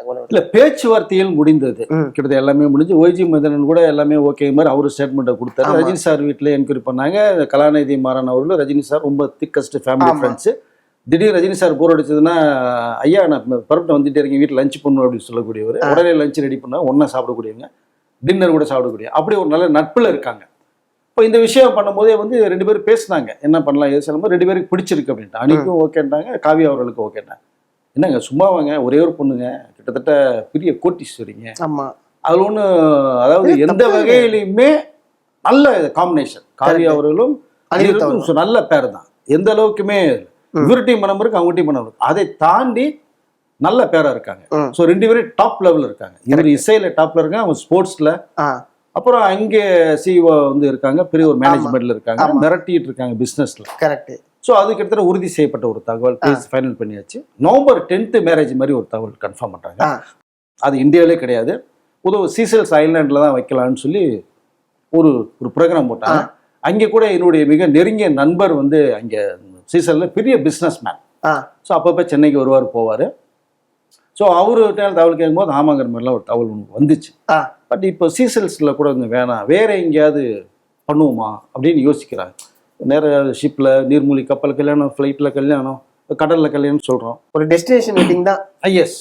தகவல் இல்ல பேச்சுவார்த்தையில் முடிந்தது. கிட்டத்தட்ட எல்லாமே முடிஞ்சு OG மதனன் கூட எல்லாமே ஓகே மாதிரி அவரு ஸ்டேட்மெண்ட்டை கொடுத்தாரு. ரஜினி சார் வீட்டில் என்கொயரி பண்ணாங்க. கலாநிதி மாறன் அவர்களும் ரஜினி சார் ரொம்ப திக்கஸ்ட் ஃபேமிலி ஃப்ரெண்ட்ஸு. திடீர் ரஜினி சார் போர் அடிச்சதுன்னா, ஐயா நான் பரப்பிட்ட வந்துட்டே இருக்கேன், வீட்டில் லஞ்ச் பண்ணணும் அப்படின்னு சொல்லக்கூடியவர். உடனே லஞ்ச் ரெடி பண்ணா ஒன்றா சாப்பிடக்கூடியவங்க, டின்னர் கூட சாப்பிடக்கூடிய அப்படி ஒரு நல்ல நட்பில் இருக்காங்க. இப்போ இந்த விஷயம் பண்ணும்போதே வந்து 2 பேரும் பேசினாங்க, என்ன பண்ணலாம் எது சொல்லும்போது 2 பேருக்கு பிடிச்சிருக்கு அப்படின்ட்டு. அன்னைக்கும் ஓகேன்ட்டாங்க, காவியா அவர்களுக்கு ஓகேட்டாங்க. என்னங்க சும்மா வாங்க, ஒரே ஒரு பொண்ணுங்க, கிட்டத்தட்ட பெரிய கோட்டீஸ்வரிங்க. ஆமா, அது ஒன்று, அதாவது எந்த வகையிலையுமே நல்ல காம்பினேஷன். காவியா அவர்களும் அனிருத்தும் நல்ல பேர் தான். எந்த அளவுக்குமே இவர்கிட்டையும் மனம் இருக்கு, அவங்ககிட்டையும் மனம் இருக்கு. அதை தாண்டி நல்ல பேரா இருக்காங்க. ஸோ 2 பேரும் டாப் லெவலில் இருக்காங்க. இவர் இசையில டாப்ல இருக்காங்க, அவங்க ஸ்போர்ட்ஸ்ல. அப்புறம் அங்கே CEO வந்து இருக்காங்க, பெரிய ஒரு மேனேஜ்மெண்ட்ல இருக்காங்க, மிரட்டிட்டு இருக்காங்க பிசினஸ்ல. கரெக்ட். ஸோ அது கிட்டத்தட்ட உறுதி செய்யப்பட்ட ஒரு தகவல், பேசி ஃபைனல் பண்ணியாச்சு. நவம்பர் 10 மேரேஜ் மாதிரி ஒரு தகவல் கன்ஃபார்ம் பண்றாங்க. அது இந்தியாவிலே கிடையாது, புது சீசல்ஸ் ஐலாண்டில் தான் வைக்கலாம்னு சொல்லி ஒரு ப்ரோக்ராம் போட்டாங்க. அங்கே கூட என்னுடைய மிக நெருங்கிய நண்பர் வந்து அங்கே சீசல்ல பெரிய பிஸ்னஸ் மேன். ஸோ அப்பப்போ சென்னைக்கு வருவார் போவார். ஸோ அவரு தகவல் கேட்கும்போது ஆமாங்கிற மாதிரிலாம் ஒரு தகவல் வந்துச்சு. பட் இப்போ சீசல்ஸில் கூட இங்கே வேணாம், வேற எங்கேயாவது பண்ணுவோமா அப்படின்னு யோசிக்கிறாங்க. நேர ஷிப்பில், நீர்மூழ்கி கப்பல் கல்யாணம், ஃப்ளைட்டில் கல்யாணம், கடலில் கல்யாணம் சொல்கிறோம். ஒரு டெஸ்டினேஷன் வெட்டிங் தான். எஸ்.